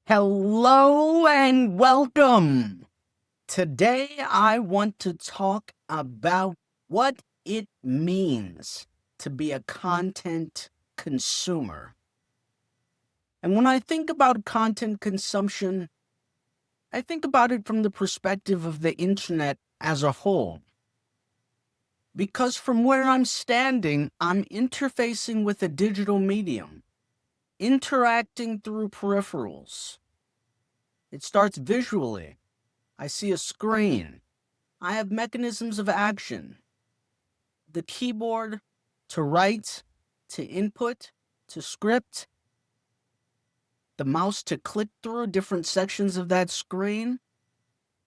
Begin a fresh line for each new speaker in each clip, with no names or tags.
Hello and welcome. Today I want to talk about what it means to be a content consumer. And when I think about content consumption, I think about it from the perspective of the internet as a whole. Because from where I'm standing, I'm interfacing with a digital medium, interacting through peripherals. It starts visually. I see a screen. I have mechanisms of action. The keyboard to write, to input, to script. The mouse to click through different sections of that screen.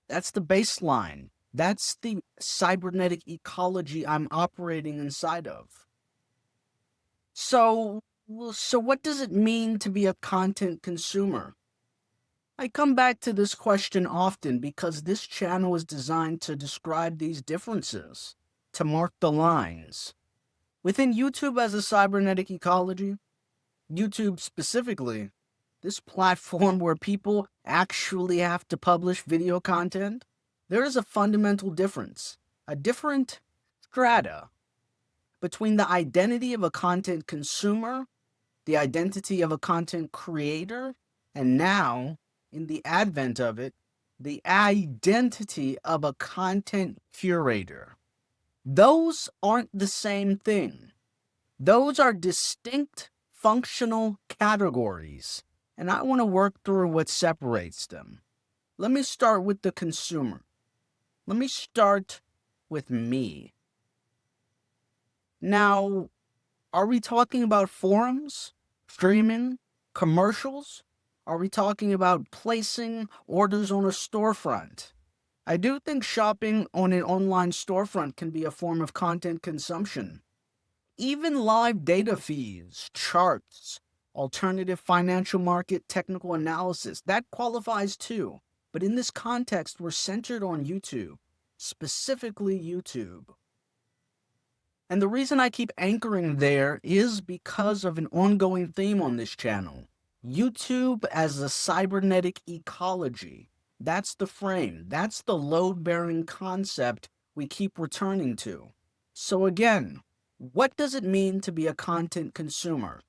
That's the baseline. That's the cybernetic ecology I'm operating inside of. So what does it mean to be a content consumer? I come back to this question often because this channel is designed to describe these differences, to mark the lines. Within YouTube as a cybernetic ecology, YouTube specifically, this platform where people actually have to publish video content, there is a fundamental difference, a different strata between the identity of a content consumer, the identity of a content creator, and now, in the advent of it, the identity of a content curator. Those aren't the same thing. Those are distinct functional categories, and I want to work through what separates them. Let me start with the consumer. Let me start with me. Now, are we talking about forums, streaming, commercials? Are we talking about placing orders on a storefront? I do think shopping on an online storefront can be a form of content consumption. Even live data feeds, charts, alternative financial market technical analysis, that qualifies too. But in this context, we're centered on YouTube, specifically YouTube. And the reason I keep anchoring there is because of an ongoing theme on this channel. YouTube as a cybernetic ecology. That's the frame. That's the load-bearing concept we keep returning to. So again, what does it mean to be a content consumer?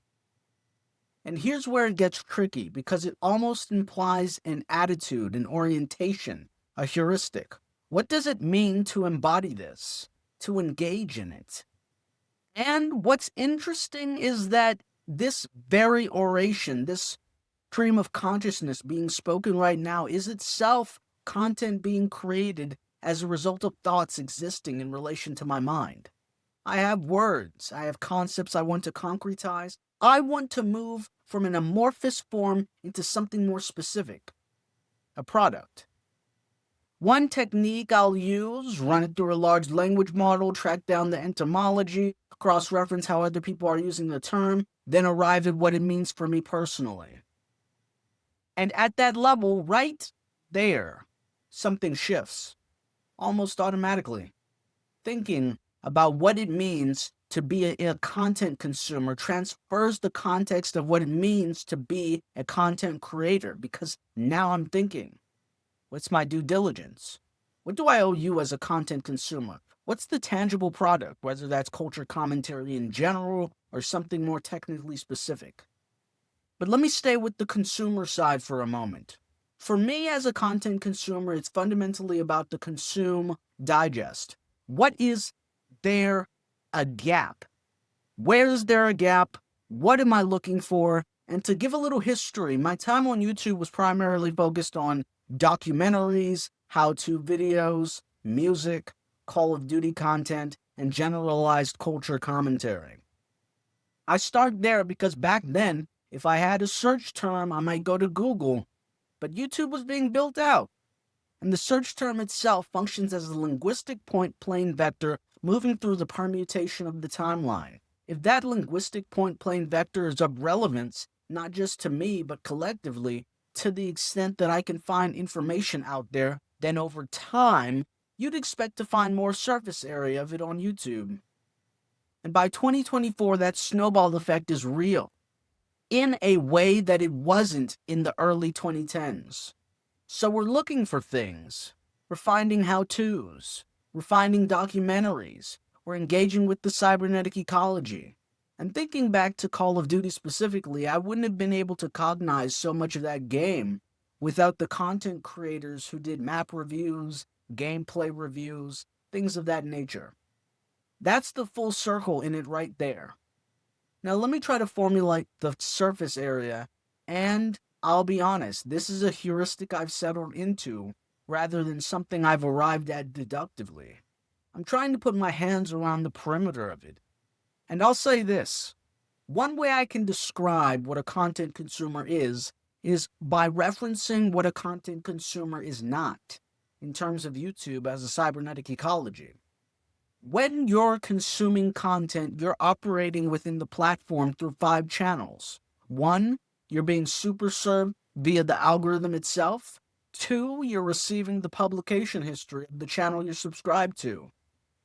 And here's where it gets tricky because it almost implies an attitude, an orientation, a heuristic. What does it mean to embody this, to engage in it? And what's interesting is that this very oration, this stream of consciousness being spoken right now, is itself content being created as a result of thoughts existing in relation to my mind. I have words, I have concepts I want to concretize. I want to move from an amorphous form into something more specific, a product. One technique I'll use, run it through a large language model, track down the etymology, cross-reference how other people are using the term, then arrive at what it means for me personally. And at that level, right there, something shifts, almost automatically. Thinking about what it means to be a content consumer transfers the context of what it means to be a content creator, because now I'm thinking, what's my due diligence? What do I owe you as a content consumer? What's the tangible product, whether that's culture commentary in general or something more technically specific? But let me stay with the consumer side for a moment. For me as a content consumer, it's fundamentally about the consume digest. What is there a gap? Where is there a gap? What am I looking for? And to give a little history, my time on YouTube was primarily focused on documentaries, how-to videos, music, Call of Duty content, and generalized culture commentary. I start there because back then, if I had a search term, I might go to Google, but YouTube was being built out. And the search term itself functions as a linguistic point plane vector moving through the permutation of the timeline. If that linguistic point plane vector is of relevance, not just to me, but collectively, to the extent that I can find information out there, then over time, you'd expect to find more surface area of it on YouTube. And by 2024, that snowball effect is real. in a way that it wasn't in the early 2010s. So we're looking for things. We're finding how-tos. We're finding documentaries. We're engaging with the cybernetic ecology. And thinking back to Call of Duty specifically, I wouldn't have been able to cognize so much of that game without the content creators who did map reviews, gameplay reviews, things of that nature. That's the full circle in it right there. Now let me try to formulate the surface area, and I'll be honest, this is a heuristic I've settled into rather than something I've arrived at deductively. I'm trying to put my hands around the perimeter of it. And I'll say this. One way I can describe what a content consumer is by referencing what a content consumer is not, in terms of YouTube as a cybernetic ecology. When you're consuming content, you're operating within the platform through 5 channels. 1, you're being super served via the algorithm itself. 2, you're receiving the publication history of the channel you're subscribed to.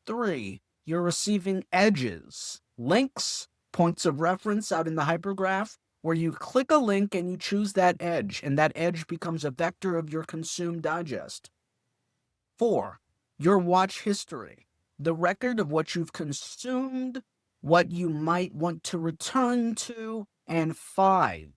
3, you're receiving edges, links, points of reference out in the hypergraph, where you click a link and you choose that edge, and that edge becomes a vector of your consumed digest. 4, your watch history, the record of what you've consumed, what you might want to return to. And 5,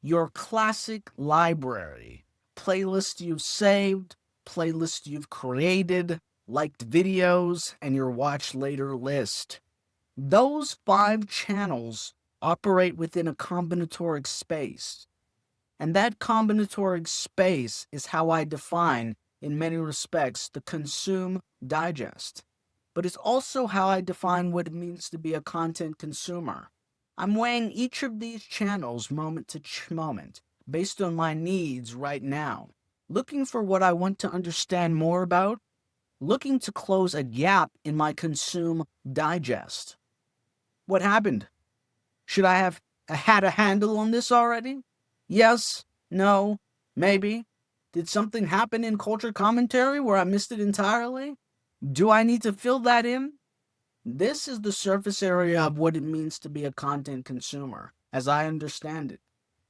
your classic library, playlist you've saved, playlist you've created, liked videos, and your watch later list. Those 5 channels operate within a combinatoric space. And that combinatoric space is how I define, in many respects, the consume digest. But it's also how I define what it means to be a content consumer. I'm weighing each of these channels moment to moment, based on my needs right now, looking for what I want to understand more about, looking to close a gap in my consume digest. What happened? Should I have had a handle on this already? Yes, no, maybe. Did something happen in culture commentary where I missed it entirely? Do I need to fill that in? This is the surface area of what it means to be a content consumer, as I understand it.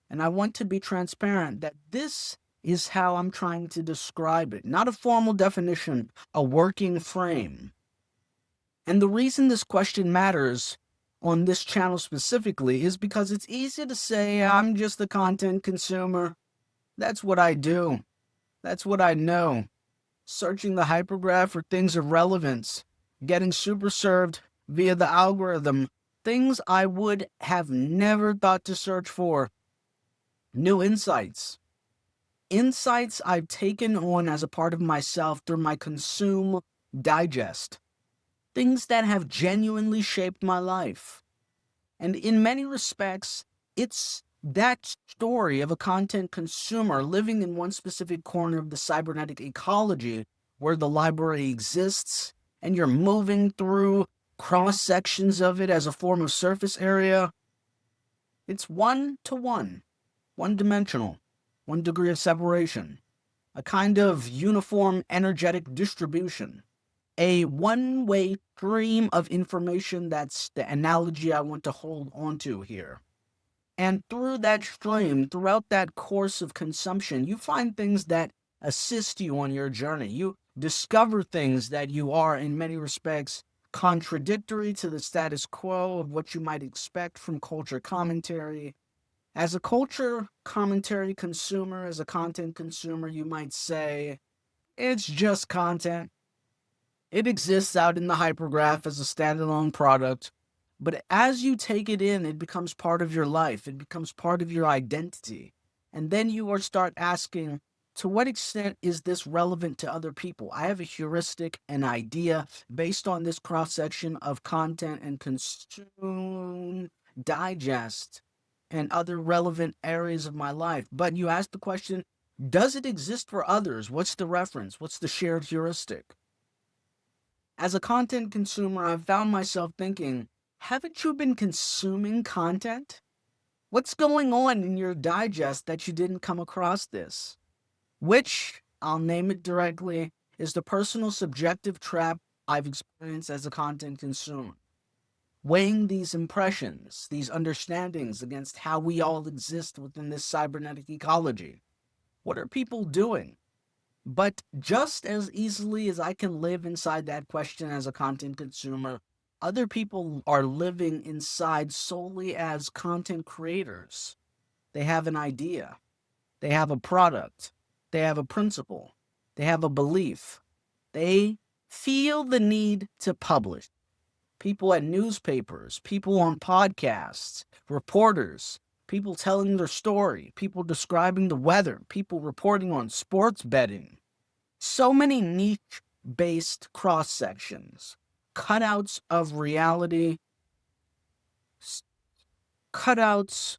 And I want to be transparent that this is how I'm trying to describe it. Not a formal definition, a working frame. And the reason this question matters on this channel specifically is because it's easy to say, I'm just a content consumer. That's what I do. That's what I know. Searching the hypergraph for things of relevance, getting super served via the algorithm, things I would have never thought to search for. New insights. Insights I've taken on as a part of myself through my consume digest. Things that have genuinely shaped my life. And in many respects, it's that story of a content consumer living in one specific corner of the cybernetic ecology where the library exists and you're moving through cross sections of it as a form of surface area. It's one-to-one, one-dimensional, 1 degree of separation, a kind of uniform energetic distribution. A one-way stream of information. That's the analogy I want to hold onto here. And through that stream, throughout that course of consumption, you find things that assist you on your journey. You discover things that you are, in many respects, contradictory to the status quo of what you might expect from culture commentary. As a culture commentary consumer, as a content consumer, you might say, it's just content. It exists out in the hypergraph as a standalone product, but as you take it in, it becomes part of your life. It becomes part of your identity. And then you start asking, to what extent is this relevant to other people? I have a heuristic, an idea based on this cross-section of content and consume, digest, and other relevant areas of my life. But you ask the question, does it exist for others? What's the reference? What's the shared heuristic? As a content consumer, I've found myself thinking, haven't you been consuming content? What's going on in your digest that you didn't come across this? Which, I'll name it directly, is the personal subjective trap I've experienced as a content consumer. weighing these impressions, these understandings against how we all exist within this cybernetic ecology. What are people doing? But just as easily as I can live inside that question as a content consumer, other people are living inside solely as content creators. They have an idea, they have a product, they have a principle, they have a belief. They feel the need to publish. People at newspapers, people on podcasts, reporters, people telling their story, people describing the weather, people reporting on sports betting. So many niche based cross sections, cutouts of reality, cutouts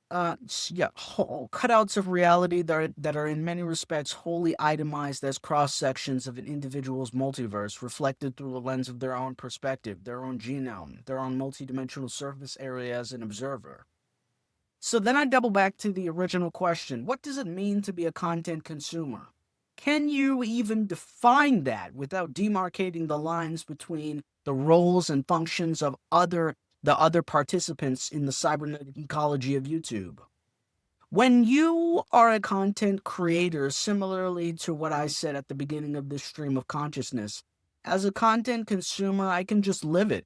cutouts of reality that are in many respects wholly itemized as cross sections of an individual's multiverse, reflected through the lens of their own perspective, their own genome, their own multidimensional surface area as an observer. So then I double back to the original question: what does it mean to be a content consumer? Can you even define that without demarcating the lines between the roles and functions of the other participants in the cybernetic ecology of YouTube? When you are a content creator, similarly to what I said at the beginning of this stream of consciousness, as a content consumer, I can just live it.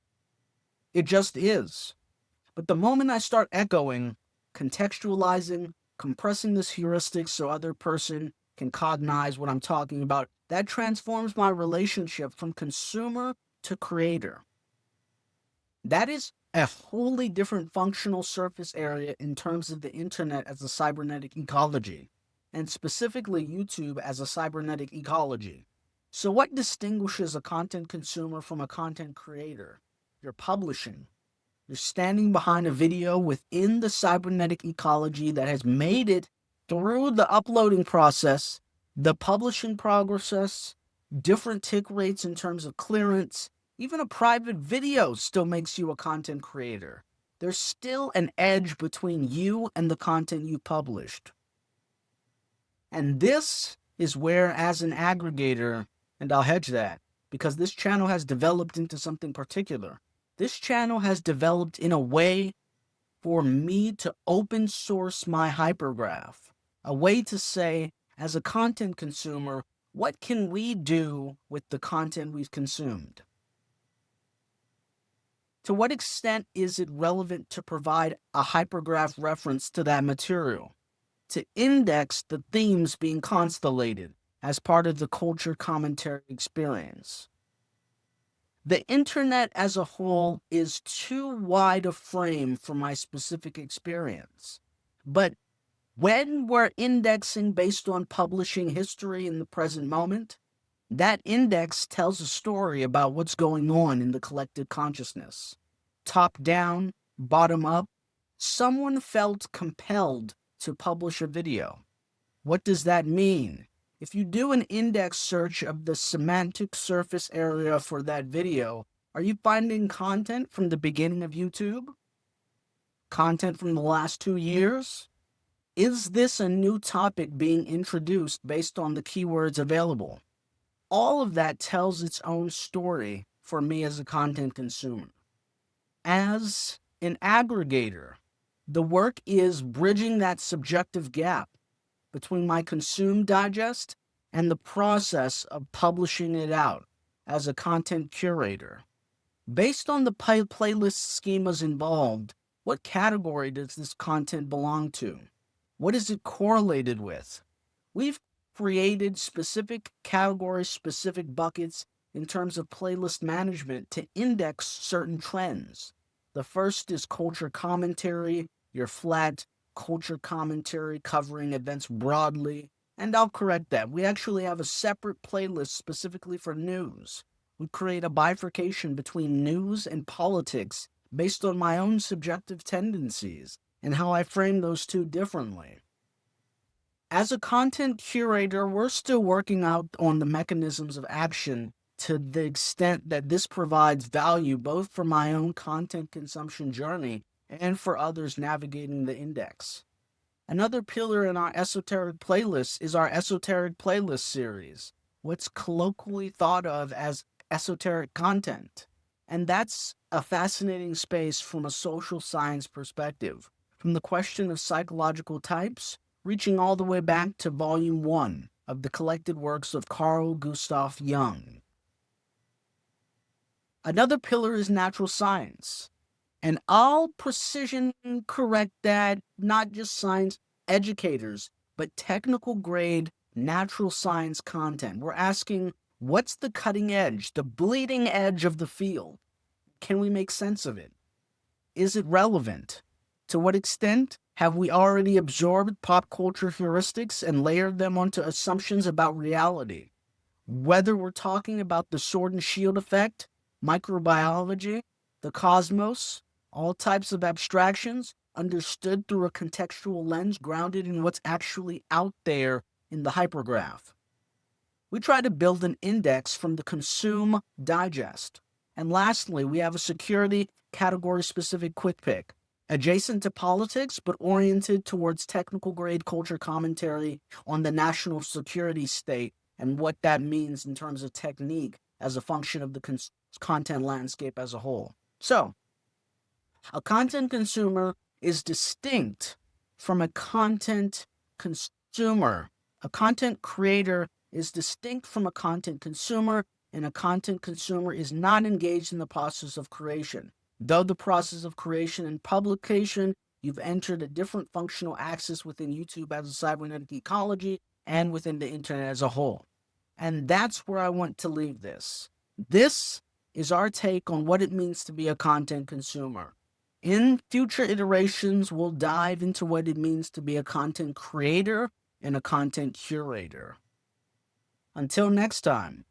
It just is. But the moment I start echoing, contextualizing, compressing this heuristic so other person can cognize what I'm talking about, that transforms my relationship from consumer to creator. That is a wholly different functional surface area in terms of the internet as a cybernetic ecology, and specifically YouTube as a cybernetic ecology. So what distinguishes a content consumer from a content creator? You're publishing. You're standing behind a video within the cybernetic ecology that has made it through the uploading process, the publishing process, different tick rates in terms of clearance. Even a private video still makes you a content creator. There's still an edge between you and the content you published. And this is where, as an aggregator, and I'll hedge that, because this channel has developed into something particular. This channel has developed in a way for me to open source my hypergraph, a way to say, as a content consumer, what can we do with the content we've consumed? To what extent is it relevant to provide a hypergraph reference to that material? To index the themes being constellated as part of the culture commentary experience? The internet as a whole is too wide a frame for my specific experience. But when we're indexing based on publishing history in the present moment, that index tells a story about what's going on in the collective consciousness. Top down, bottom up, someone felt compelled to publish a video. What does that mean? If you do an index search of the semantic surface area for that video, are you finding content from the beginning of YouTube? Content from the last 2 years? Is this a new topic being introduced based on the keywords available? All of that tells its own story for me as a content consumer. As an aggregator, the work is bridging that subjective gap between my consumed digest and the process of publishing it out as a content curator. Based on the playlist schemas involved, what category does this content belong to? What is it correlated with? We've created specific categories, specific buckets in terms of playlist management to index certain trends. The first is culture commentary, your flat culture commentary covering events broadly. And I'll correct that. We actually have a separate playlist specifically for news. We create a bifurcation between news and politics based on my own subjective tendencies and how I frame those two differently. As a content curator, we're still working out on the mechanisms of action to the extent that this provides value both for my own content consumption journey and for others navigating the index. Another pillar in our esoteric playlist is our esoteric playlist series, what's colloquially thought of as esoteric content. And that's a fascinating space from a social science perspective, from the question of psychological types, reaching all the way back to volume 1 of the collected works of Carl Gustav Jung. Another pillar is natural science. And I'll precision correct that, not just science educators, but technical grade natural science content. We're asking, what's the cutting edge, the bleeding edge of the field? Can we make sense of it? Is it relevant? To what extent have we already absorbed pop culture heuristics and layered them onto assumptions about reality? Whether we're talking about the sword and shield effect, microbiology, the cosmos, all types of abstractions understood through a contextual lens grounded in what's actually out there in the hypergraph. We try to build an index from the consume digest. And lastly, we have a security category specific quick pick, adjacent to politics but oriented towards technical grade culture commentary on the national security state and what that means in terms of technique as a function of the content landscape as a whole. So, a content consumer is distinct from a content consumer. A content creator is distinct from a content consumer, and a content consumer is not engaged in the process of creation. Though the process of creation and publication, you've entered a different functional axis within YouTube as a cybernetic ecology and within the internet as a whole. And that's where I want to leave this. This is our take on what it means to be a content consumer. In future iterations, we'll dive into what it means to be a content creator and a content curator. Until next time,